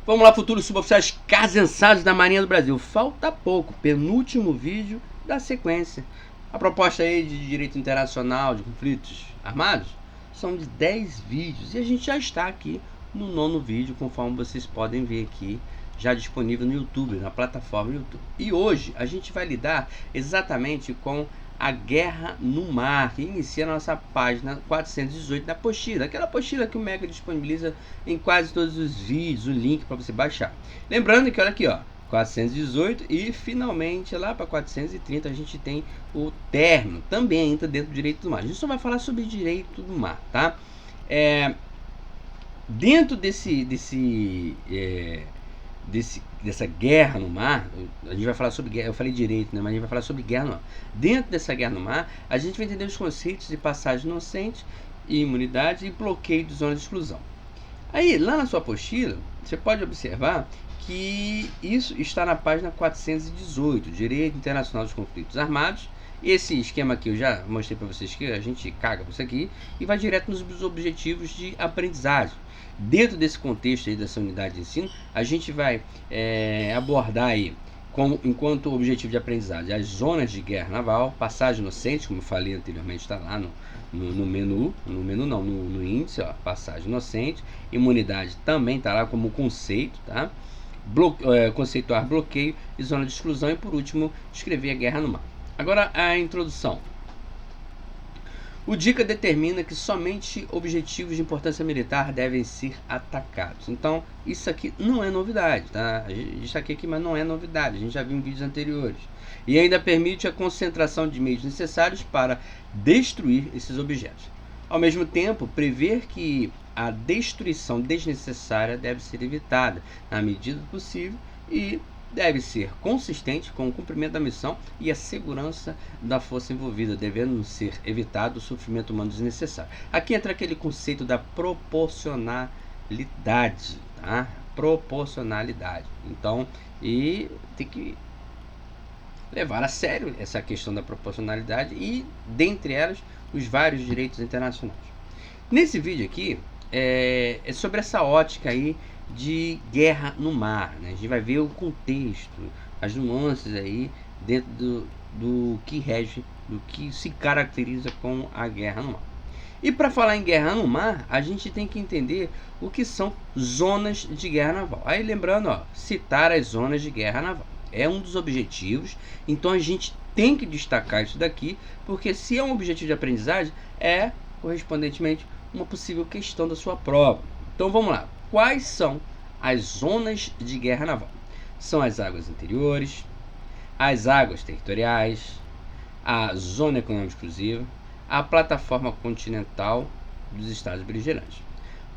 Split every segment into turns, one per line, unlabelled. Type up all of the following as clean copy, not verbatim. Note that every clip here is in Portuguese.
Vamos lá, futuros suboficiais casançados da Marinha do Brasil. Falta pouco, penúltimo vídeo da sequência. A proposta aí de direito internacional de conflitos armados são de 10 vídeos e a gente já está aqui no 9º vídeo, conforme vocês podem ver aqui, já disponível no YouTube, na plataforma YouTube. E hoje a gente vai lidar exatamente com a guerra no mar, que inicia na nossa página 418 da apostila, aquela apostila que o Mega disponibiliza em quase todos os vídeos, o link para você baixar. Lembrando que olha aqui, ó, 418 e finalmente lá para 430 a gente tem o término, também entra dentro do direito do mar. A gente só vai falar sobre direito do mar, tá? Dentro dessa guerra no mar, a gente vai falar sobre guerra, eu falei direito, né, mas a gente vai falar sobre guerra no mar. Dentro dessa guerra no mar, a gente vai entender os conceitos de passagem inocente, imunidade e bloqueio de zona de exclusão. Aí, lá na sua apostila, você pode observar que isso está na página 418, Direito Internacional dos Conflitos Armados. Esse esquema aqui eu já mostrei para vocês que a gente caga com isso aqui e vai direto nos objetivos de aprendizagem. Dentro desse contexto aí dessa unidade de ensino, a gente vai abordar aí, enquanto objetivo de aprendizagem, as zonas de guerra naval, passagem inocente, como eu falei anteriormente, está lá no menu, no índice, ó, passagem inocente, imunidade também está lá como conceito, tá? Conceituar bloqueio e zona de exclusão e, por último, descrever a guerra no mar. Agora, a introdução. O DICA determina que somente objetivos de importância militar devem ser atacados. Então, isso aqui não é novidade, tá? A gente está aqui, mas não é novidade. A gente já viu em vídeos anteriores. E ainda permite a concentração de meios necessários para destruir esses objetos. Ao mesmo tempo, prever que a destruição desnecessária deve ser evitada na medida do possível e deve ser consistente com o cumprimento da missão e a segurança da força envolvida, devendo ser evitado o sofrimento humano desnecessário. Aqui entra aquele conceito da proporcionalidade, tá? Proporcionalidade. Então, e tem que levar a sério essa questão da proporcionalidade e, dentre elas, os vários direitos internacionais. Nesse vídeo aqui, é sobre essa ótica aí de guerra no mar, né? A gente vai ver o contexto, as nuances aí dentro do que rege, do que se caracteriza com a guerra no mar. E para falar em guerra no mar, a gente tem que entender o que são zonas de guerra naval. Aí lembrando, ó, citar as zonas de guerra naval é um dos objetivos, então a gente tem que destacar isso daqui, porque se é um objetivo de aprendizagem, é correspondentemente uma possível questão da sua prova. Então vamos lá. Quais são as zonas de guerra naval? São as águas interiores, as águas territoriais, a zona econômica exclusiva, a plataforma continental dos estados beligerantes,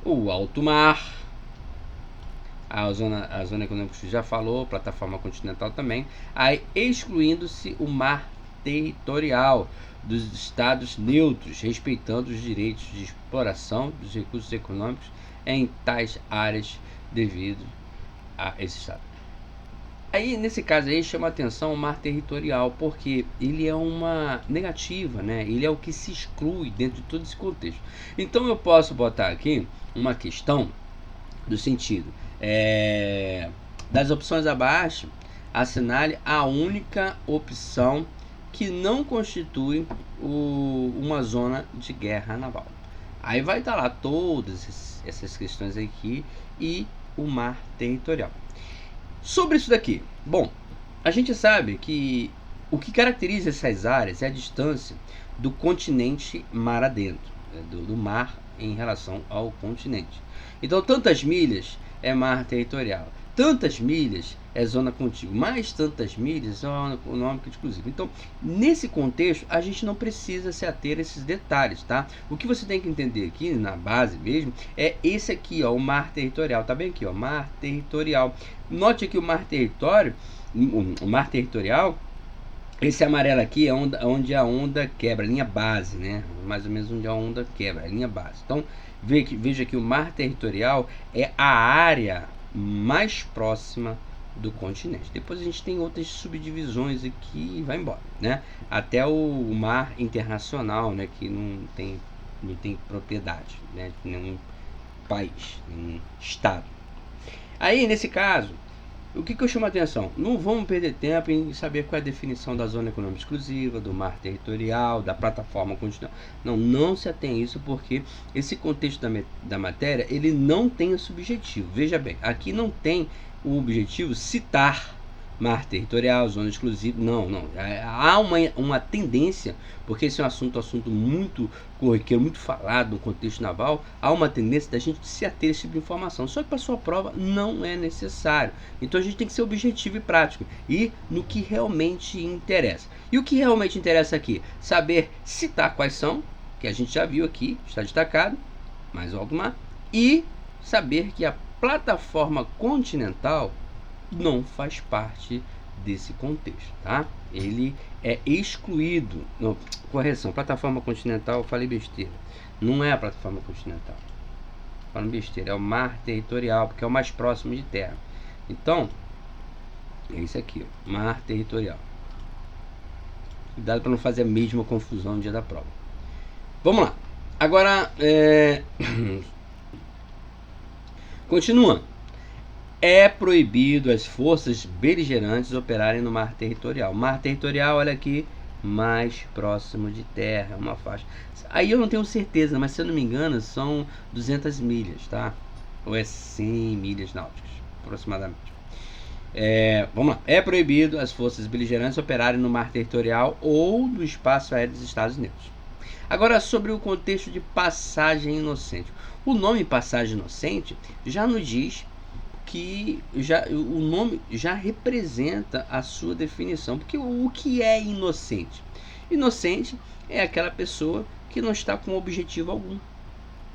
o alto mar, a zona econômica exclusiva já falou, plataforma continental também, aí excluindo-se o mar territorial dos estados neutros, respeitando os direitos de exploração dos recursos econômicos em tais áreas devido a esse estado. Aí, nesse caso aí, chama a atenção o mar territorial, porque ele é uma negativa, né? Ele é o que se exclui dentro de todo esse contexto. Então, eu posso botar aqui uma questão do sentido, das opções abaixo, assinale a única opção que não constitui uma zona de guerra naval. Aí vai estar lá todas essas questões aqui e o mar territorial. Sobre isso daqui, bom, a gente sabe que o que caracteriza essas áreas é a distância do continente mar adentro, do mar em relação ao continente. Então, tantas milhas é mar territorial, tantas milhas é zona contígua, mais tantas milhas é zona econômica exclusiva. Então, nesse contexto, a gente não precisa se ater a esses detalhes, tá? O que você tem que entender aqui, na base mesmo, é esse aqui, ó, o mar territorial. Tá bem aqui, ó, mar territorial. Note aqui o mar territorial, esse amarelo aqui é onde a onda quebra, a linha base, né? Mais ou menos onde a onda quebra, a linha base. Então, veja que o mar territorial é a área mais próxima do continente. Depois a gente tem outras subdivisões aqui e vai embora, né? Até o mar internacional, né? Que não tem propriedade, né? De nenhum país, nenhum estado. Aí, nesse caso, o que eu chamo a atenção? Não vamos perder tempo em saber qual é a definição da zona econômica exclusiva, do mar territorial, da plataforma continental. Não se atém a isso, porque esse contexto da matéria, ele não tem esse objetivo. Veja bem, aqui não tem o objetivo citar mar territorial, zona exclusiva, não. Há uma tendência, porque esse é um assunto muito corriqueiro, muito falado no contexto naval, há uma tendência da gente se ater a esse tipo de informação. Só que para sua prova não é necessário. Então a gente tem que ser objetivo e prático, e no que realmente interessa. E o que realmente interessa aqui? Saber citar quais são, que a gente já viu aqui, está destacado, mais alto mar, e saber que a plataforma continental não faz parte desse contexto, tá? Ele é excluído. Não, correção, plataforma continental, eu falei besteira. Não é a plataforma continental. Falando besteira, é o mar territorial, porque é o mais próximo de terra. Então, é isso aqui, ó, mar territorial. Cuidado para não fazer a mesma confusão no dia da prova. Vamos lá. Agora, continuando. É proibido as forças beligerantes operarem no mar territorial. Mar territorial, olha aqui, mais próximo de terra, uma faixa. Aí eu não tenho certeza, mas se eu não me engano, são 200 milhas, tá? Ou é 100 milhas náuticas, aproximadamente. Vamos lá. É proibido as forças beligerantes operarem no mar territorial ou no espaço aéreo dos Estados Unidos. Agora, sobre o contexto de passagem inocente. O nome passagem inocente já nos diz que o nome já representa a sua definição. Porque o que é inocente? Inocente é aquela pessoa que não está com objetivo algum,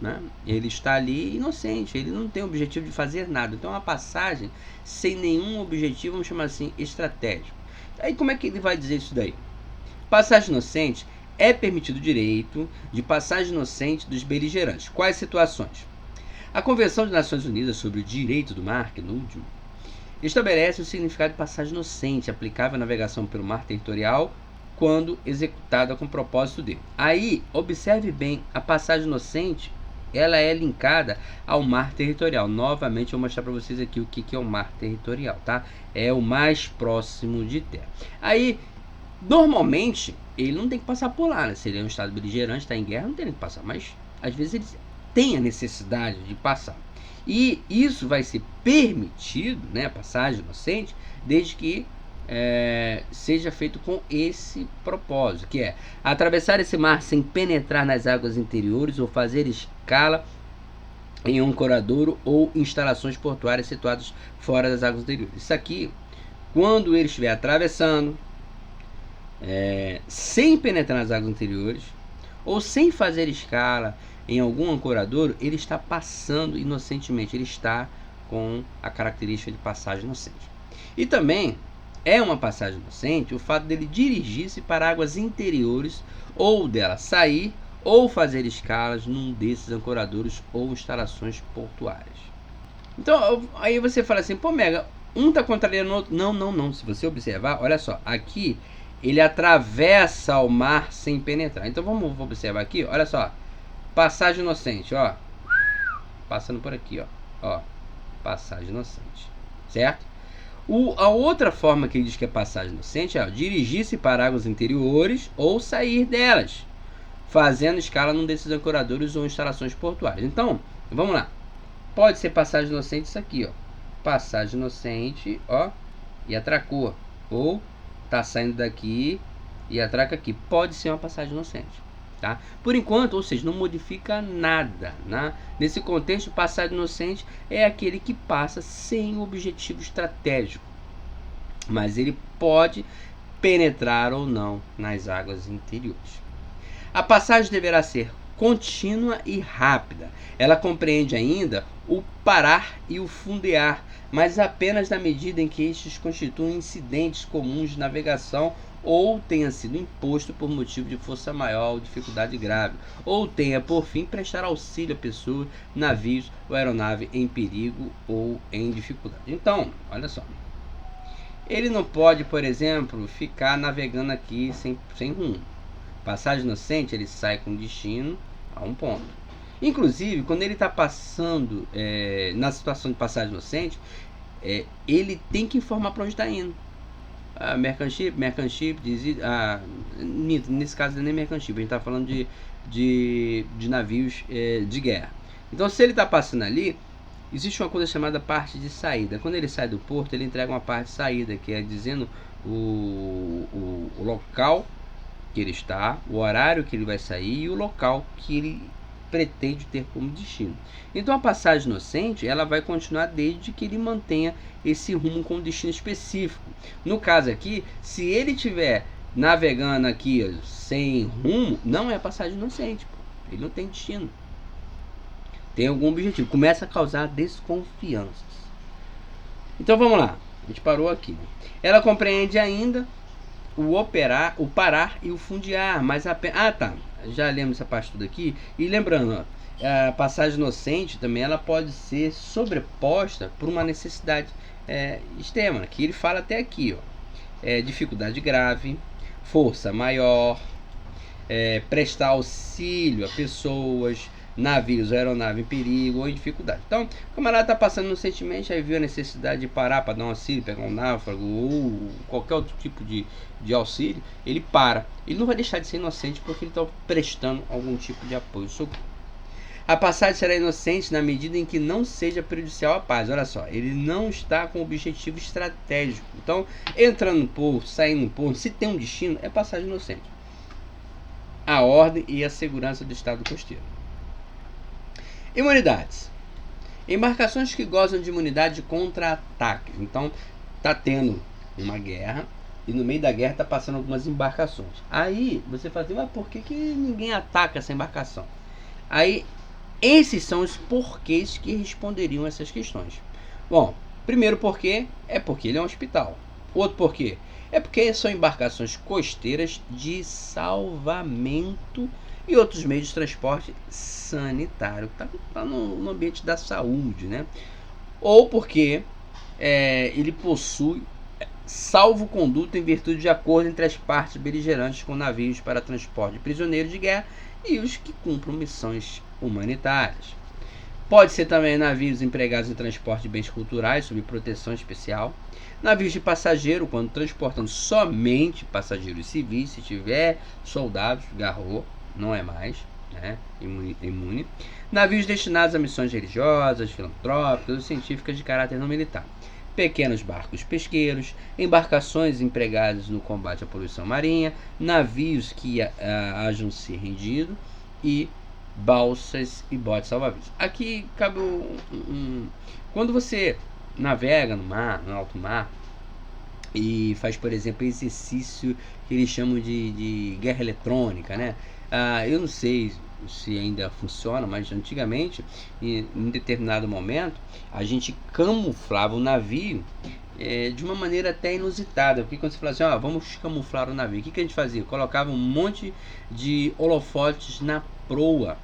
né? Ele está ali inocente, ele não tem objetivo de fazer nada. Então, uma passagem sem nenhum objetivo, vamos chamar assim, estratégico. Aí, como é que ele vai dizer isso daí? Passagem inocente é permitido o direito de passagem inocente dos beligerantes. Quais situações? A Convenção das Nações Unidas sobre o Direito do Mar, CNUD, estabelece o significado de passagem inocente aplicável à navegação pelo mar territorial quando executada com propósito de. Aí, observe bem, a passagem inocente, ela é linkada ao mar territorial. Novamente, eu vou mostrar para vocês aqui o que é o mar territorial, tá? É o mais próximo de terra. Aí, normalmente, ele não tem que passar por lá, né? Se ele é um estado beligerante, está em guerra, não tem que passar, mas às vezes ele tem a necessidade de passar. E isso vai ser permitido, né, a passagem inocente, desde que seja feito com esse propósito, que é atravessar esse mar sem penetrar nas águas interiores ou fazer escala em um ancoradouro ou instalações portuárias situadas fora das águas interiores. Isso aqui, quando ele estiver atravessando, sem penetrar nas águas interiores ou sem fazer escala em algum ancoradouro, ele está passando inocentemente, ele está com a característica de passagem inocente. E também é uma passagem inocente o fato dele dirigir-se para águas interiores ou dela sair ou fazer escalas num desses ancoradouros ou instalações portuárias. Então, aí você fala assim, pô, Mega, um está contrariando o outro. Não. Se você observar, olha só, aqui ele atravessa o mar sem penetrar. Então vamos observar aqui, olha só. Passagem inocente, ó. Passando por aqui, ó. Passagem inocente. Certo? A outra forma que ele diz que é passagem inocente é dirigir-se para águas interiores ou sair delas, fazendo escala num desses ancoradores ou instalações portuárias. Então, vamos lá. Pode ser passagem inocente isso aqui, ó. Passagem inocente, ó. E atracou. Ou tá saindo daqui e atraca aqui. Pode ser uma passagem inocente. Tá? Por enquanto, ou seja, não modifica nada, né? Nesse contexto, passagem inocente é aquele que passa sem objetivo estratégico, mas ele pode penetrar ou não nas águas interiores. A passagem deverá ser contínua e rápida. Ela compreende ainda o parar e o fundear, mas apenas na medida em que estes constituem incidentes comuns de navegação ou tenha sido imposto por motivo de força maior ou dificuldade grave, ou tenha por fim prestar auxílio a pessoas, navios ou aeronave em perigo ou em dificuldade. Então, olha só, ele não pode, por exemplo, ficar navegando aqui sem rumo. Passagem inocente, ele sai com destino a um ponto. Inclusive, quando ele está passando na situação de passagem inocente, ele tem que informar para onde está indo. Mercanship, nesse caso nem mercanship, a gente está falando de navios de guerra. Então, se ele está passando ali, existe uma coisa chamada parte de saída. Quando ele sai do porto, ele entrega uma parte de saída, que é dizendo o local que ele está, o horário que ele vai sair e o local que ele pretende ter como destino. Então a passagem inocente, ela vai continuar desde que ele mantenha esse rumo com um destino específico. No caso aqui, se ele estiver navegando aqui sem rumo, não é passagem inocente, ele não tem destino, tem algum objetivo, começa a causar desconfianças. Então vamos lá, a gente parou aqui. Ela compreende ainda o parar e o fundear, mas apenas... já lemos essa parte tudo aqui. E lembrando, a passagem inocente também ela pode ser sobreposta por uma necessidade extrema, que ele fala até aqui, dificuldade grave, força maior, prestar auxílio a pessoas, navios, aeronave em perigo ou em dificuldade. Então, o camarada está passando inocentemente, aí viu a necessidade de parar para dar um auxílio, pegar um náufrago ou qualquer outro tipo de auxílio, ele para. Ele não vai deixar de ser inocente porque ele está prestando algum tipo de apoio. A passagem será inocente na medida em que não seja prejudicial à paz. Olha só, ele não está com objetivo estratégico. Então, entrando no porto, saindo no porto, se tem um destino, é passagem inocente. A ordem e a segurança do estado costeiro. Imunidades. Embarcações que gozam de imunidade contra ataques. Então, está tendo uma guerra e no meio da guerra está passando algumas embarcações. Aí você fala assim, mas por que ninguém ataca essa embarcação? Aí, esses são os porquês que responderiam essas questões. Bom, primeiro porquê é porque ele é um hospital. Outro porquê é porque são embarcações costeiras de salvamento e outros meios de transporte sanitário, está no ambiente da saúde, né? Ou porque ele possui salvo-conduto em virtude de acordo entre as partes beligerantes com navios para transporte de prisioneiros de guerra e os que cumpram missões humanitárias. Pode ser também navios empregados em transporte de bens culturais sob proteção especial, navios de passageiro quando transportando somente passageiros civis, se tiver soldados, garrot, não é mais, né, imune. Navios destinados a missões religiosas, filantrópicas ou científicas de caráter não militar. Pequenos barcos pesqueiros, embarcações empregadas no combate à poluição marinha, navios que hajam se rendido e balsas e botes salva-vidas. Aqui cabe quando você navega no mar, no alto mar, e faz, por exemplo, exercício que eles chamam de guerra eletrônica, né? Eu não sei se ainda funciona, mas antigamente, em determinado momento, a gente camuflava o navio de uma maneira até inusitada. Porque quando você fala assim, vamos camuflar o navio, o que a gente fazia? Colocava um monte de holofotes na proa.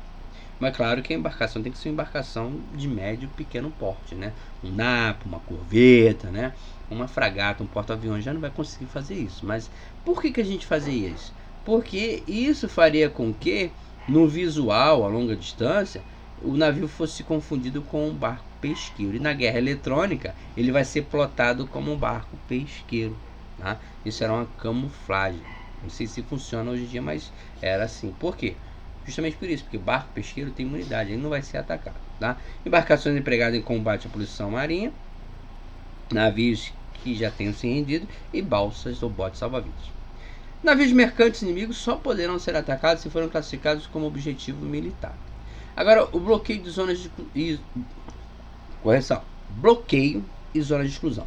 Mas claro que a embarcação tem que ser uma embarcação de médio e pequeno porte, né? Um napo, uma corveta, né? Uma fragata, um porta-aviões já não vai conseguir fazer isso. Mas por que a gente fazia isso? Porque isso faria com que, no visual, a longa distância, o navio fosse confundido com um barco pesqueiro. E na guerra eletrônica, ele vai ser plotado como um barco pesqueiro. Tá? Isso era uma camuflagem. Não sei se funciona hoje em dia, mas era assim. Por quê? Justamente por isso, porque barco pesqueiro tem imunidade, ele não vai ser atacado. Tá? Embarcações empregadas em combate à poluição marinha, navios que já tenham se rendido e balsas ou botes salva-vidas. Navios mercantes inimigos só poderão ser atacados se forem classificados como objetivo militar. Agora, o bloqueio de zonas de correção. Bloqueio e zonas de exclusão.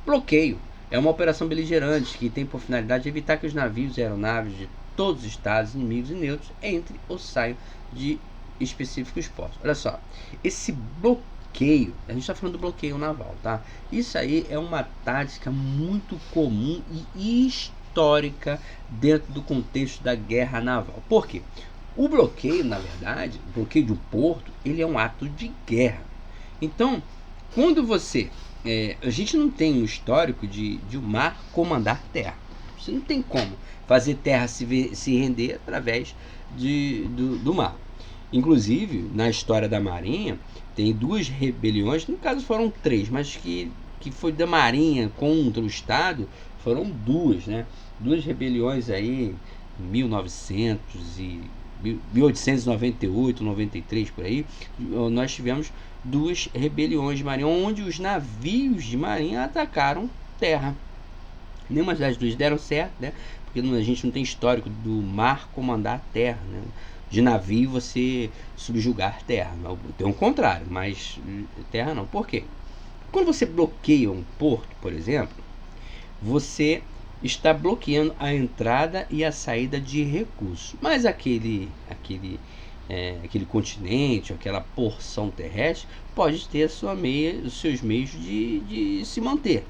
Bloqueio é uma operação beligerante que tem por finalidade evitar que os navios e aeronaves de todos os estados, inimigos e neutros entrem ou saiam de específicos portos. Olha só, esse bloqueio, a gente está falando do bloqueio naval, tá? Isso aí é uma tática muito comum e histórica dentro do contexto da guerra naval. Por quê? O bloqueio, na verdade, o bloqueio de um porto, ele é um ato de guerra. Então, quando você... a gente não tem um histórico de o mar comandar terra. Você não tem como fazer terra se render através do mar. Inclusive, na história da Marinha, tem duas rebeliões, no caso foram três, mas que foi da Marinha contra o Estado, foram duas, né? Duas rebeliões aí, em 1898, 93, por aí, nós tivemos duas rebeliões de marinha, onde os navios de marinha atacaram terra. Nenhuma das duas deram certo, né? Porque a gente não tem histórico do mar comandar a terra, né? De navio você subjugar terra. Tem um contrário, mas terra não. Por quê? Quando você bloqueia um porto, por exemplo, você está bloqueando a entrada e a saída de recursos. Mas aquele continente, aquela porção terrestre, pode ter os seus meios de se manter.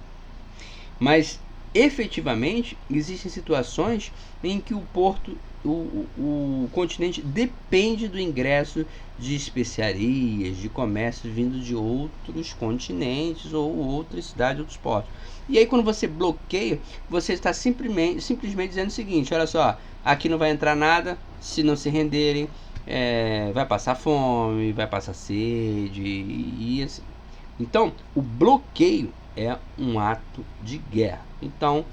Mas efetivamente existem situações em que o porto, o continente depende do ingresso de especiarias, de comércio vindo de outros continentes ou outras cidades, outros portos. E aí quando você bloqueia, você está simplesmente dizendo o seguinte: olha só, aqui não vai entrar nada se não se renderem, vai passar fome, vai passar sede e assim. Então o bloqueio é um ato de guerra. Então,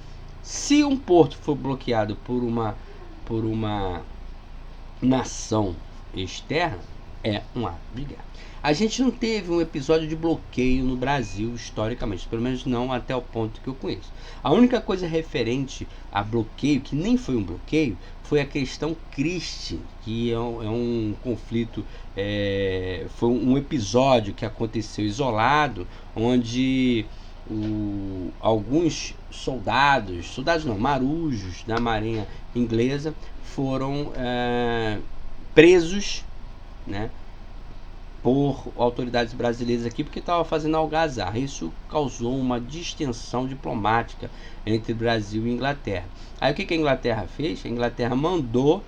se um porto for bloqueado por uma nação externa, é um ato de guerra. A gente não teve um episódio de bloqueio no Brasil historicamente, pelo menos não até o ponto que eu conheço. A única coisa referente a bloqueio, que nem foi um bloqueio, foi a questão Christie, que é um conflito, foi um episódio que aconteceu isolado, onde alguns soldados não, marujos da marinha inglesa foram presos, né, por autoridades brasileiras aqui, porque estava fazendo algazarra. Isso causou uma distensão diplomática entre Brasil e Inglaterra. Aí o que a Inglaterra fez? A Inglaterra mandou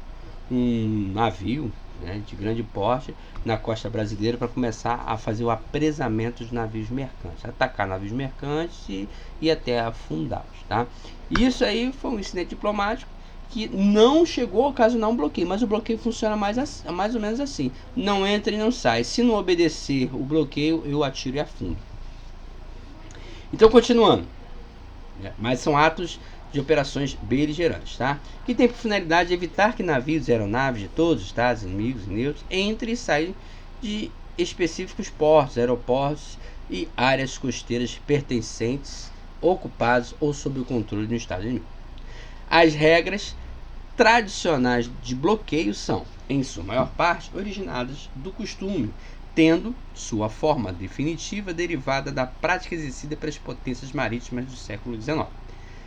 um navio, né, de grande porte na costa brasileira para começar a fazer o apresamento dos navios mercantes, atacar navios mercantes e até afundá-los, tá? Isso aí foi um incidente diplomático que não chegou a ocasionar um bloqueio, mas o bloqueio funciona mais ou menos assim: não entra e não sai. Se não obedecer o bloqueio, eu atiro e afundo. Então, continuando, mas são atos de operações beligerantes, tá? Que tem por finalidade evitar que navios e aeronaves de todos os estados inimigos e neutros entrem e saiam de específicos portos, aeroportos e áreas costeiras pertencentes, ocupados ou sob o controle do estado inimigo. As regras tradicionais de bloqueio são, em sua maior parte, originadas do costume, tendo sua forma definitiva derivada da prática exercida pelas potências marítimas do século XIX.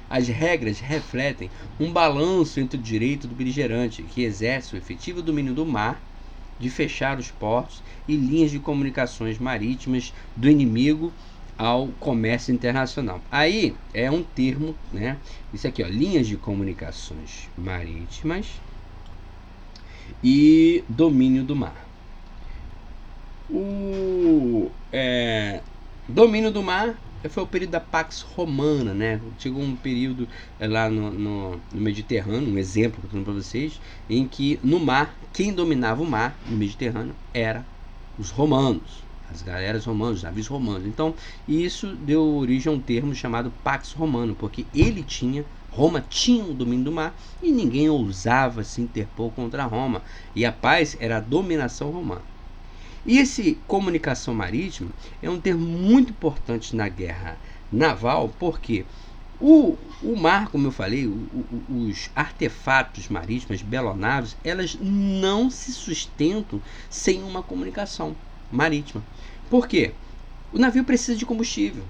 As regras refletem um balanço entre o direito do beligerante, que exerce o efetivo domínio do mar, de fechar os portos e linhas de comunicações marítimas do inimigo ao comércio internacional. Aí é um termo, né? Isso aqui, ó, linhas de comunicações marítimas e domínio do mar. O domínio do mar foi o período da Pax Romana, né? Chegou um período lá no Mediterrâneo, um exemplo que eu estou dando para vocês, em que no mar, quem dominava o mar no Mediterrâneo era os romanos, as galeras romanas, os navios romanos. Então, isso deu origem a um termo chamado Pax Romano, porque Roma tinha o domínio do mar e ninguém ousava se interpor contra Roma. E a paz era a dominação romana. E esse comunicação marítima é um termo muito importante na guerra naval, porque o mar, como eu falei, os artefatos marítimos, as belonaves, elas não se sustentam sem uma comunicação marítima. Por quê? O navio precisa de combustível,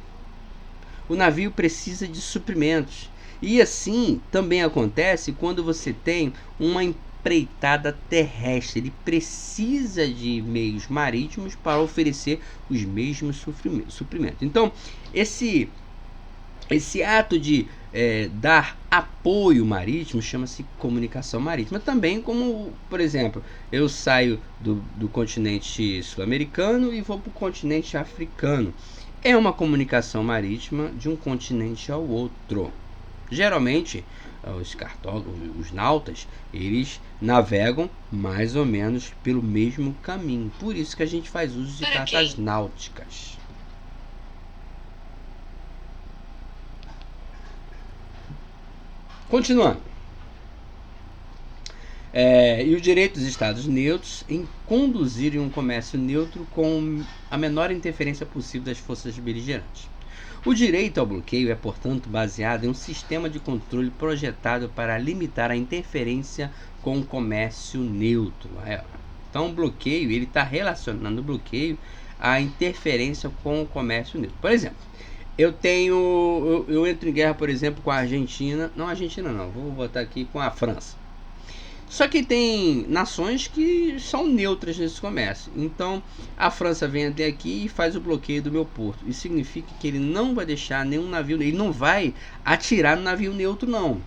o navio precisa de suprimentos. E assim também acontece quando você tem uma empreitada terrestre. Ele precisa de meios marítimos para oferecer os mesmos suprimentos. Então, esse ato de dar apoio marítimo chama-se comunicação marítima. Também como, por exemplo, eu saio do continente sul-americano e vou para o continente africano. É uma comunicação marítima de um continente ao outro. Geralmente, os cartógrafos, os nautas, eles navegam mais ou menos pelo mesmo caminho. Por isso que a gente faz uso de cartas náuticas. Continuando. E o direito dos Estados neutros em conduzirem um comércio neutro com a menor interferência possível das forças beligerantes. O direito ao bloqueio é, portanto, baseado em um sistema de controle projetado para limitar a interferência com o comércio neutro. Então, o bloqueio, ele está relacionando o bloqueio à interferência com o comércio neutro. Por exemplo, eu entro em guerra, por exemplo, com a Argentina. Não, a Argentina não, vou botar aqui com a França. Só que tem nações que são neutras nesse comércio. Então, a França vem até aqui e faz o bloqueio do meu porto. Isso significa que ele não vai deixar nenhum navio... Ele não vai atirar no navio neutro, não.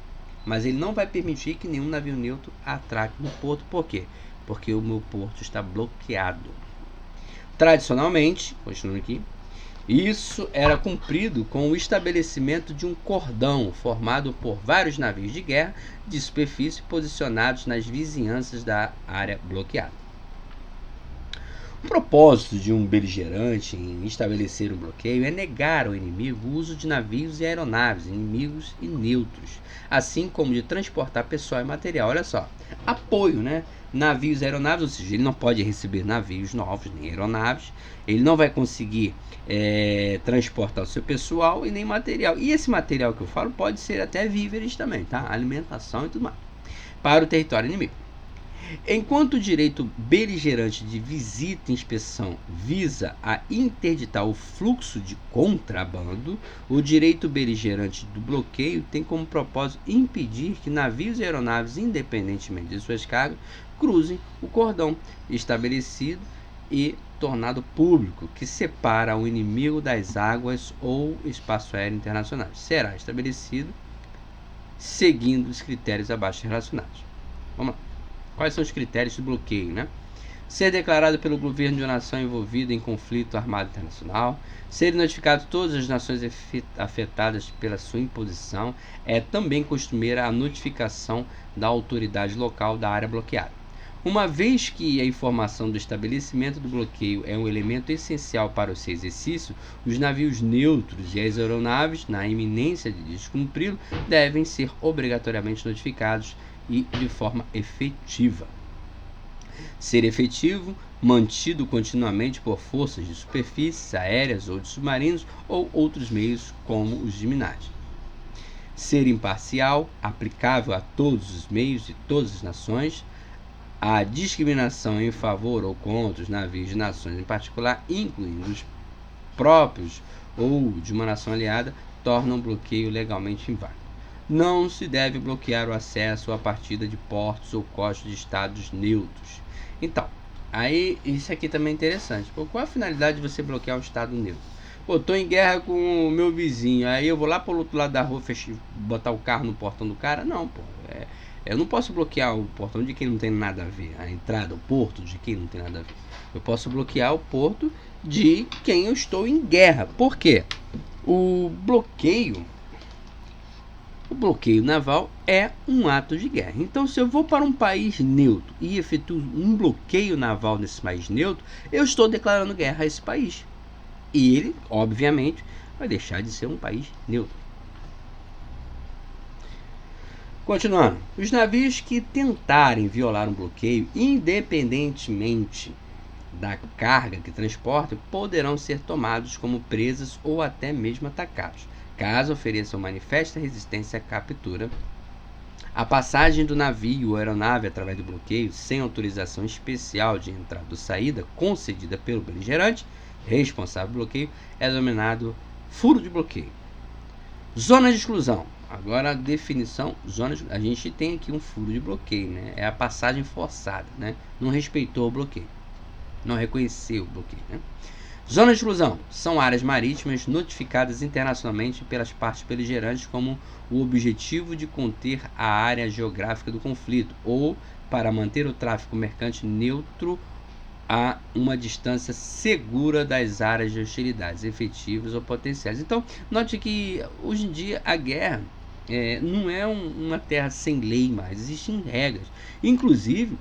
Mas ele não vai permitir que nenhum navio neutro atraque no porto. Por quê? Porque o meu porto está bloqueado. Tradicionalmente, continuando aqui, isso era cumprido com o estabelecimento de um cordão formado por vários navios de guerra de superfície posicionados nas vizinhanças da área bloqueada. O propósito de um beligerante em estabelecer um bloqueio é negar ao inimigo o uso de navios e aeronaves inimigos e neutros, assim como de transportar pessoal e material. Olha só, apoio, né? Navios e aeronaves, ou seja, ele não pode receber navios novos nem aeronaves, ele não vai conseguir transportar o seu pessoal e nem material. E esse material que eu falo pode ser até víveres também, tá? Alimentação e tudo mais, para o território inimigo. Enquanto o direito beligerante de visita e inspeção visa a interditar o fluxo de contrabando, o direito beligerante do bloqueio tem como propósito impedir que navios e aeronaves, independentemente de suas cargas, cruzem o cordão estabelecido e tornado público que separa o inimigo das águas ou espaço aéreo internacionais. Será estabelecido seguindo os critérios abaixo relacionados. Vamos lá. Quais são os critérios de bloqueio, né? Ser declarado pelo governo de uma nação envolvida em conflito armado internacional, serem notificadas todas as nações afetadas pela sua imposição, é também costumeira a notificação da autoridade local da área bloqueada. Uma vez que a informação do estabelecimento do bloqueio é um elemento essencial para o seu exercício, os navios neutros e as aeronaves, na iminência de descumpri-lo, devem ser obrigatoriamente notificados e de forma efetiva. Ser efetivo, mantido continuamente por forças de superfície, aéreas ou de submarinos ou outros meios como os de minagem. Ser imparcial, aplicável a todos os meios de todas as nações. A discriminação em favor ou contra os navios de nações em particular, incluindo os próprios ou de uma nação aliada, torna um bloqueio legalmente inválido. Não se deve bloquear o acesso ou a partida de portos ou costas de estados neutros. Então, aí isso aqui também é interessante. Qual é a finalidade de você bloquear um estado neutro? Pô, tô em guerra com o meu vizinho, aí eu vou lá pro outro lado da rua botar o carro no portão do cara? Não, pô. Eu não posso bloquear o portão de quem não tem nada a ver, a entrada, o porto de quem não tem nada a ver. Eu posso bloquear o porto de quem eu estou em guerra. Por quê? O bloqueio naval é um ato de guerra. Então, se eu vou para um país neutro e efetuo um bloqueio naval nesse país neutro, eu estou declarando guerra a esse país. E ele, obviamente, vai deixar de ser um país neutro. Continuando, os navios que tentarem violar um bloqueio, independentemente da carga que transportam, poderão ser tomados como presas ou até mesmo atacados, caso ofereçam manifesta resistência à captura. A passagem do navio ou aeronave através do bloqueio, sem autorização especial de entrada ou saída concedida pelo beligerante responsável pelo bloqueio, é denominado furo de bloqueio. Zona de exclusão. Agora a definição, a gente tem aqui um furo de bloqueio, né? É a passagem forçada, né? Não respeitou o bloqueio, não reconheceu o bloqueio, né? Zona de exclusão são áreas marítimas notificadas internacionalmente pelas partes beligerantes como o objetivo de conter a área geográfica do conflito ou para manter o tráfego mercante neutro a uma distância segura das áreas de hostilidades efetivas ou potenciais. Então, note que hoje em dia a guerra não é uma terra sem lei mais, existem regras. Inclusive,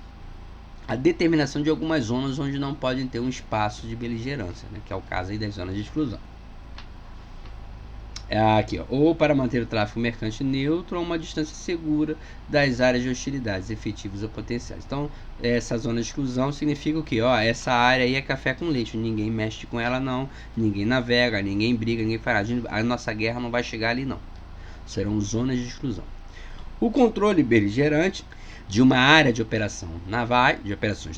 a determinação de algumas zonas onde não podem ter um espaço de beligerância, né, que é o caso aí das zonas de exclusão. Aqui, ó, ou para manter o tráfego mercante neutro a uma distância segura das áreas de hostilidades efetivas ou potenciais. Então, essa zona de exclusão significa o quê? Ó, essa área aí é café com leite, ninguém mexe com ela não, ninguém navega, ninguém briga, ninguém faz nada, a nossa guerra não vai chegar ali não. Serão zonas de exclusão. O controle beligerante de uma área de operações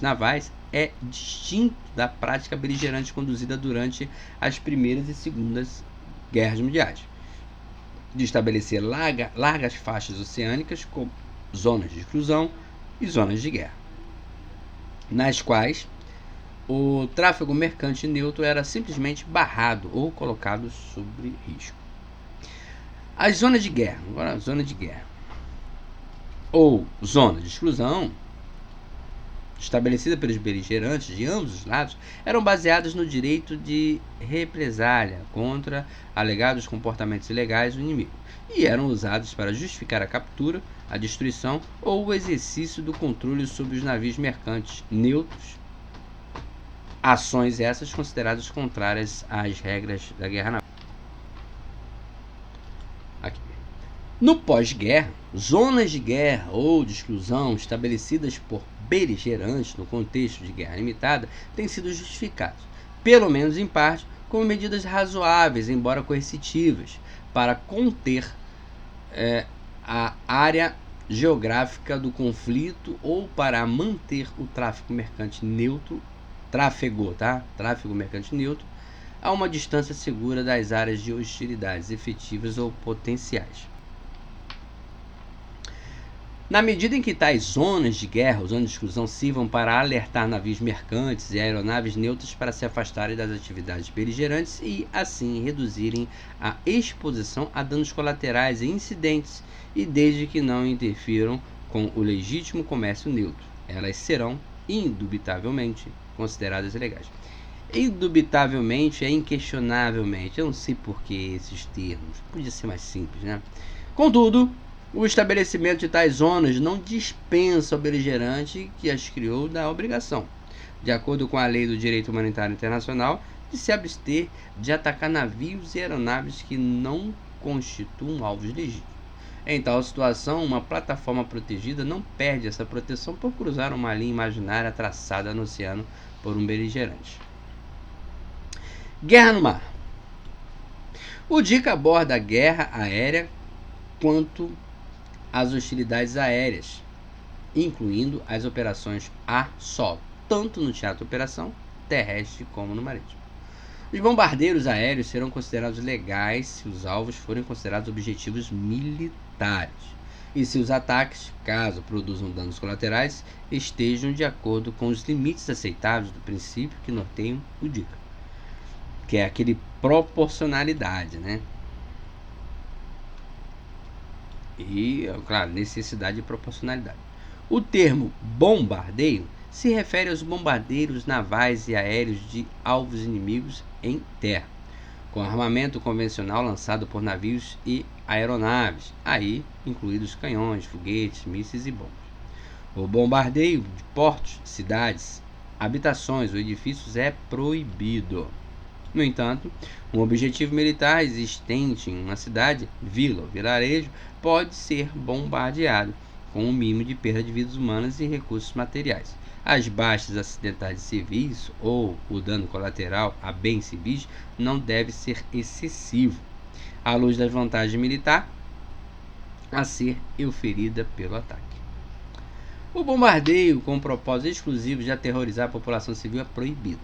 navais é distinto da prática beligerante conduzida durante as primeiras e segundas guerras mundiais, de estabelecer largas faixas oceânicas como zonas de exclusão e zonas de guerra, nas quais o tráfego mercante neutro era simplesmente barrado ou colocado sob risco. As zonas de guerra, agora zona de guerra ou zona de exclusão, estabelecida pelos beligerantes de ambos os lados, eram baseadas no direito de represália contra alegados comportamentos ilegais do inimigo e eram usados para justificar a captura, a destruição ou o exercício do controle sobre os navios mercantes neutros, ações essas consideradas contrárias às regras da guerra naval. Aqui. No pós-guerra, zonas de guerra ou de exclusão estabelecidas por beligerantes no contexto de guerra limitada têm sido justificados, pelo menos em parte, como medidas razoáveis, embora coercitivas, para conter a área geográfica do conflito ou para manter o tráfego mercante neutro, tráfego mercante neutro, a uma distância segura das áreas de hostilidades efetivas ou potenciais. Na medida em que tais zonas de guerra ou zonas de exclusão sirvam para alertar navios mercantes e aeronaves neutras para se afastarem das atividades beligerantes e, assim, reduzirem a exposição a danos colaterais e incidentes, e desde que não interfiram com o legítimo comércio neutro, elas serão, indubitavelmente, consideradas ilegais. Indubitavelmente é inquestionavelmente. Eu não sei por que esses termos. Podia ser mais simples, né? Contudo, o estabelecimento de tais zonas não dispensa ao beligerante que as criou da obrigação, de acordo com a lei do direito humanitário internacional, de se abster de atacar navios e aeronaves que não constituam alvos legítimos. Em tal situação, uma plataforma protegida não perde essa proteção por cruzar uma linha imaginária traçada no oceano por um beligerante. Guerra no mar. O DICA aborda a guerra aérea quanto às hostilidades aéreas, incluindo as operações ar-solo, tanto no teatro de operação terrestre como no marítimo. Os bombardeiros aéreos serão considerados legais se os alvos forem considerados objetivos militares e se os ataques, caso produzam danos colaterais, estejam de acordo com os limites aceitáveis do princípio que norteiam o DICA, que é aquele proporcionalidade, né? E, claro, necessidade e proporcionalidade. O termo bombardeio se refere aos bombardeiros navais e aéreos de alvos inimigos em terra, com armamento convencional lançado por navios e aeronaves, aí incluídos canhões, foguetes, mísseis e bombas. O bombardeio de portos, cidades, habitações ou edifícios é proibido. No entanto, um objetivo militar existente em uma cidade, vila ou vilarejo pode ser bombardeado, com o mínimo de perda de vidas humanas e recursos materiais. As baixas acidentais de civis ou o dano colateral a bens civis não deve ser excessivo, à luz da vantagem militar a ser euferida pelo ataque. O bombardeio com o propósito exclusivo de aterrorizar a população civil é proibido.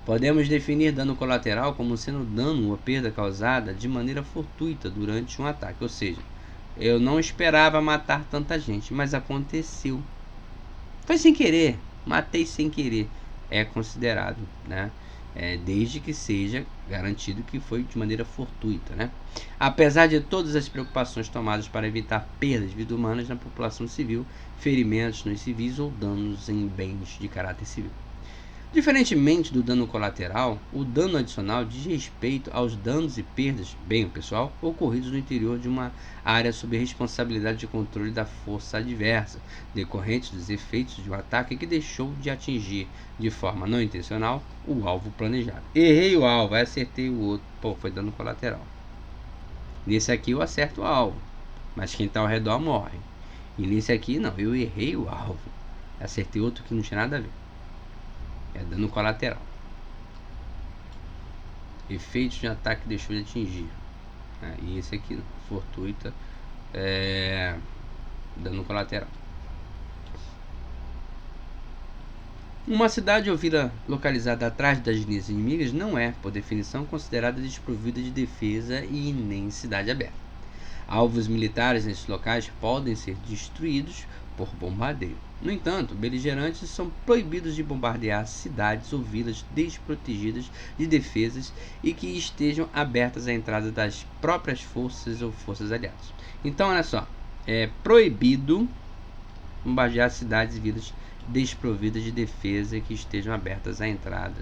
Podemos definir dano colateral como sendo dano ou perda causada de maneira fortuita durante um ataque, ou seja, eu não esperava matar tanta gente, mas aconteceu. Foi sem querer, matei sem querer. É considerado, né? Desde que seja garantido que foi de maneira fortuita, né? Apesar de todas as preocupações tomadas para evitar perdas de vidas humanas na população civil, ferimentos nos civis ou danos em bens de caráter civil. Diferentemente do dano colateral, o dano adicional diz respeito aos danos e perdas, bem pessoal, ocorridos no interior de uma área sob responsabilidade de controle da força adversa, decorrentes dos efeitos de um ataque que deixou de atingir, de forma não intencional, o alvo planejado. Errei o alvo, acertei o outro, pô, foi dano colateral. Nesse aqui eu acerto o alvo, mas quem está ao redor morre. E nesse aqui não, eu errei o alvo, acertei outro que não tinha nada a ver. É dano colateral. Efeitos de ataque que deixou de atingir. E esse aqui, fortuita, dano colateral. Uma cidade ou vila localizada atrás das linhas inimigas não é, por definição, considerada desprovida de defesa e nem cidade aberta. Alvos militares nesses locais podem ser destruídos por bombardeio. No entanto, beligerantes são proibidos de bombardear cidades ou vilas desprotegidas de defesas e que estejam abertas à entrada das próprias forças ou forças aliadas. Então, olha só, é proibido bombardear cidades e vilas desprovidas de defesa que estejam abertas à entrada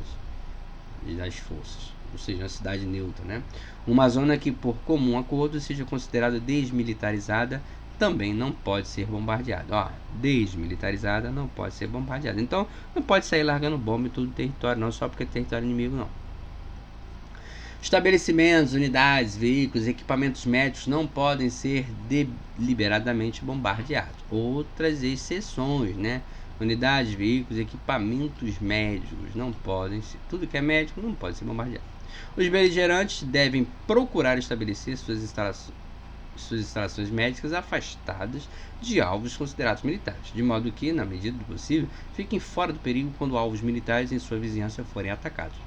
das forças, ou seja, uma cidade neutra, né? Uma zona que, por comum acordo, seja considerada desmilitarizada também não pode ser bombardeada. Desmilitarizada não pode ser bombardeada. Então, não pode sair largando bomba em todo o território, não só porque é território inimigo, não. Estabelecimentos, unidades, veículos, equipamentos médicos não podem ser deliberadamente bombardeados. Outras exceções, né? Unidades, veículos, equipamentos médicos não podem ser. Tudo que é médico não pode ser bombardeado. Os beligerantes devem procurar estabelecer suas instalações médicas afastadas de alvos considerados militares, de modo que, na medida do possível, fiquem fora do perigo quando alvos militares em sua vizinhança forem atacados.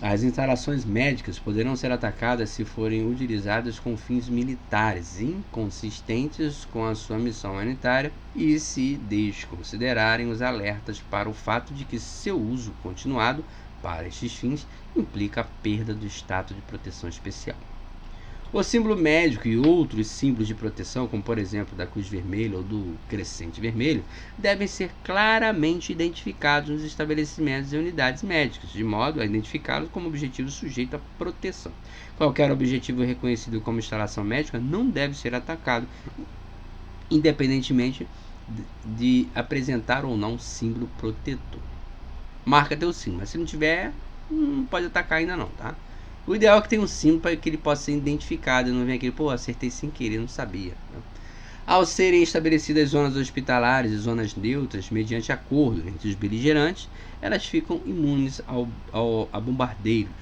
As instalações médicas poderão ser atacadas se forem utilizadas com fins militares inconsistentes com a sua missão humanitária e se desconsiderarem os alertas para o fato de que seu uso continuado para estes fins implica a perda do status de proteção especial. O símbolo médico e outros símbolos de proteção, como por exemplo da Cruz Vermelha ou do Crescente Vermelho, devem ser claramente identificados nos estabelecimentos e unidades médicas, de modo a identificá-los como objetivo sujeito à proteção. Qualquer objetivo reconhecido como instalação médica não deve ser atacado, independentemente de apresentar ou não símbolo protetor. Marca teu símbolo, mas se não tiver, não pode atacar ainda não, tá? O ideal é que tenha um símbolo para que ele possa ser identificado e não venha aquele, acertei sem querer, não sabia. Ao serem estabelecidas zonas hospitalares e zonas neutras, mediante acordo entre os beligerantes, elas ficam imunes a bombardeiros,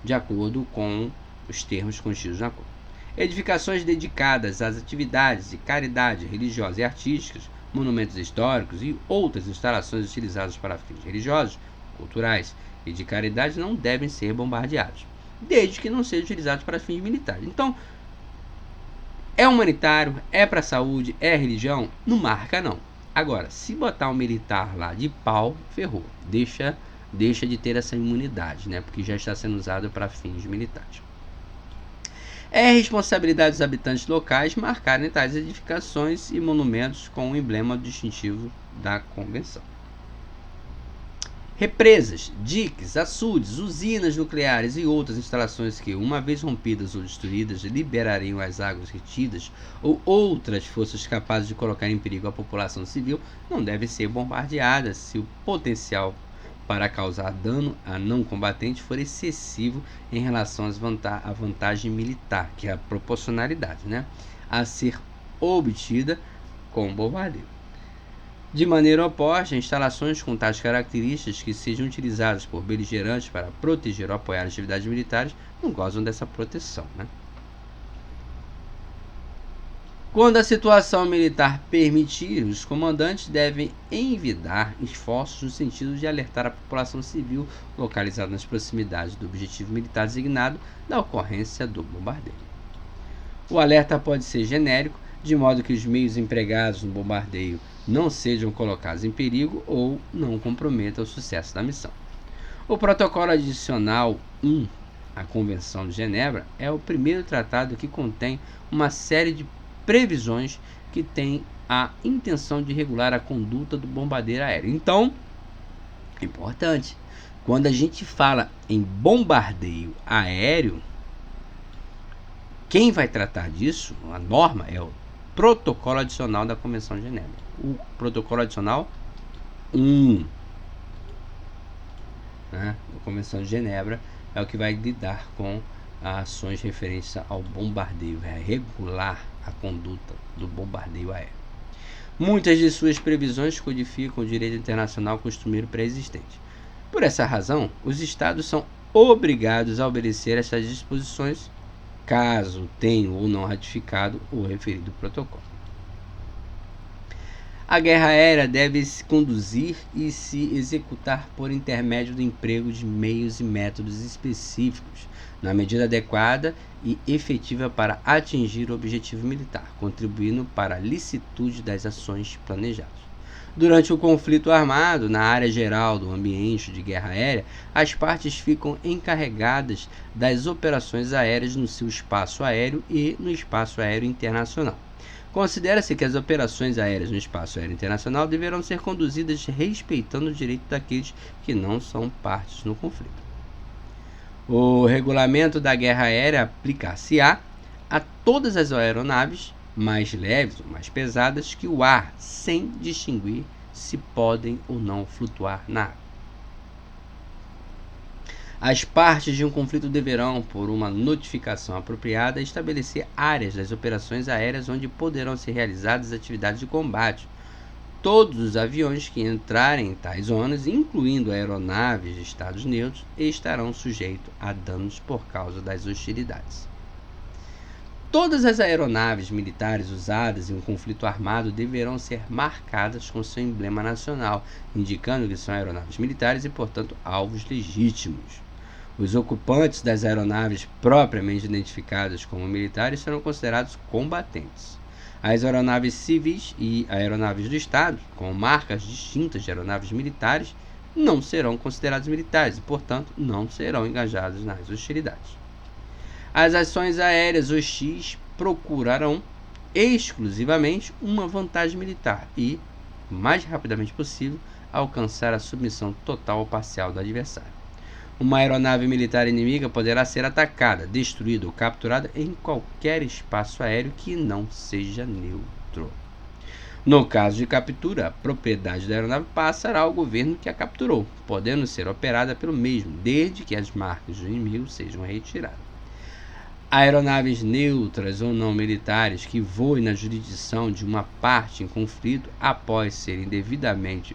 de acordo com os termos contidos no acordo. Edificações dedicadas às atividades de caridade religiosa e artísticas, monumentos históricos e outras instalações utilizadas para fins religiosos, culturais e de caridade não devem ser bombardeados, desde que não sejam utilizados para fins militares. Então, é humanitário, é para saúde, é religião, não marca não. Agora, se botar um militar lá de pau, ferrou. Deixa de ter essa imunidade, né? Porque já está sendo usado para fins militares. É responsabilidade dos habitantes locais marcarem tais edificações e monumentos com o emblema distintivo da convenção. Represas, diques, açudes, usinas nucleares e outras instalações que, uma vez rompidas ou destruídas, liberariam as águas retidas ou outras forças capazes de colocar em perigo a população civil não devem ser bombardeadas se o potencial para causar dano a não combatente for excessivo em relação à vantagem militar, que é a proporcionalidade, né, a ser obtida com o bombardeio. De maneira oposta, instalações com tais características que sejam utilizadas por beligerantes para proteger ou apoiar atividades militares não gozam dessa proteção, né? Quando a situação militar permitir, os comandantes devem envidar esforços no sentido de alertar a população civil localizada nas proximidades do objetivo militar designado da ocorrência do bombardeio. O alerta pode ser genérico, de modo que os meios empregados no bombardeio não sejam colocados em perigo ou não comprometam o sucesso da missão. O protocolo adicional 1 à Convenção de Genebra é o primeiro tratado que contém uma série de previsões que têm a intenção de regular a conduta do bombardeiro aéreo. Então, Importante. Quando a gente fala em bombardeio aéreo, quem vai tratar disso, a norma, é o protocolo adicional da Convenção de Genebra. O protocolo adicional 1, né, da Convenção de Genebra, é o que vai lidar com ações referentes ao bombardeio, vai regular a conduta do bombardeio aéreo. Muitas de suas previsões codificam o direito internacional costumeiro pré-existente. Por essa razão, os Estados são obrigados a obedecer essas disposições, caso tenham ou não ratificado o referido protocolo. A guerra aérea deve se conduzir e se executar por intermédio do emprego de meios e métodos específicos, na medida adequada e efetiva para atingir o objetivo militar, contribuindo para a licitude das ações planejadas. Durante o conflito armado, na área geral do ambiente de guerra aérea, as partes ficam encarregadas das operações aéreas no seu espaço aéreo e no espaço aéreo internacional. Considera-se que as operações aéreas no espaço aéreo internacional deverão ser conduzidas respeitando o direito daqueles que não são partes no conflito. O regulamento da guerra aérea aplicar-se-á a todas as aeronaves, mais leves ou mais pesadas que o ar, sem distinguir se podem ou não flutuar na água. As partes de um conflito deverão, por uma notificação apropriada, estabelecer áreas das operações aéreas onde poderão ser realizadas atividades de combate. Todos os aviões que entrarem em tais zonas, incluindo aeronaves de estados neutros, estarão sujeitos a danos por causa das hostilidades. Todas as aeronaves militares usadas em um conflito armado deverão ser marcadas com seu emblema nacional, indicando que são aeronaves militares e, portanto, alvos legítimos. Os ocupantes das aeronaves propriamente identificadas como militares serão considerados combatentes. As aeronaves civis e aeronaves do Estado, com marcas distintas de aeronaves militares, não serão consideradas militares e, portanto, não serão engajadas nas hostilidades. As ações aéreas hostis procurarão exclusivamente uma vantagem militar e, o mais rapidamente possível, alcançar a submissão total ou parcial do adversário. Uma aeronave militar inimiga poderá ser atacada, destruída ou capturada em qualquer espaço aéreo que não seja neutro. No caso de captura, a propriedade da aeronave passará ao governo que a capturou, podendo ser operada pelo mesmo, desde que as marcas do inimigo sejam retiradas. Aeronaves neutras ou não militares que voem na jurisdição de uma parte em conflito, após serem devidamente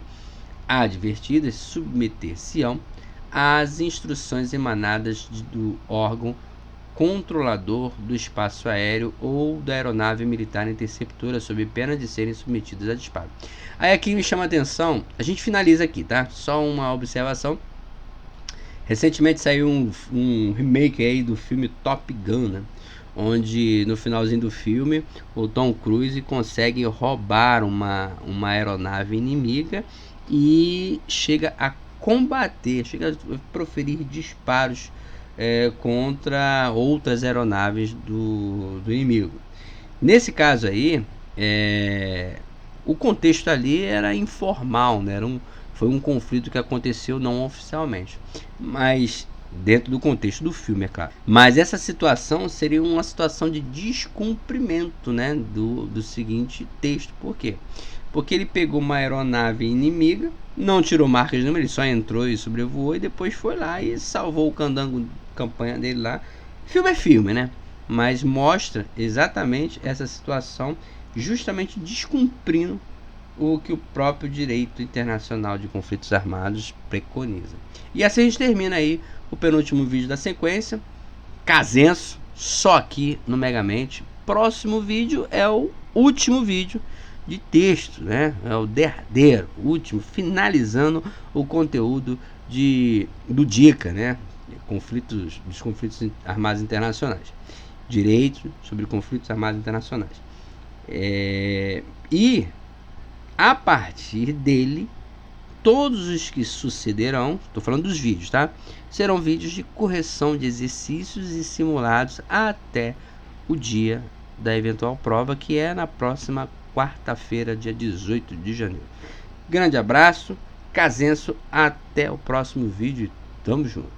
advertidas, submeter-se-ão às instruções emanadas do órgão controlador do espaço aéreo ou da aeronave militar interceptora, sob pena de serem submetidas a disparo. Aí aqui me chama a atenção, a gente finaliza aqui, tá? Só uma observação. Recentemente saiu um remake aí do filme Top Gun, né? Onde no finalzinho do filme o Tom Cruise consegue roubar uma aeronave inimiga e chega a combater, chega a proferir disparos contra outras aeronaves do inimigo. Nesse caso aí, o contexto ali era informal, né? Foi um conflito que aconteceu não oficialmente, mas dentro do contexto do filme, é claro. Mas essa situação seria uma situação de descumprimento, né, do seguinte texto. Por quê? Porque ele pegou uma aeronave inimiga, não tirou marcas de número, ele só entrou e sobrevoou e depois foi lá e salvou o candango de campanha dele lá. Filme é filme, né? Mas mostra exatamente essa situação, justamente descumprindo o que o próprio direito internacional de conflitos armados preconiza. E assim a gente termina aí o penúltimo vídeo da sequência, Casenso, só aqui no Megamente. Próximo vídeo é o último vídeo de texto, né? É o derradeiro, último, finalizando o conteúdo do DICA, né? Dos conflitos armados internacionais. Direito sobre conflitos armados internacionais. E a partir dele, todos os que sucederão, estou falando dos vídeos, tá? Serão vídeos de correção de exercícios e simulados até o dia da eventual prova, que é na próxima quarta-feira, dia 18 de janeiro. Grande abraço, Casenso. Até o próximo vídeo. Tamo junto.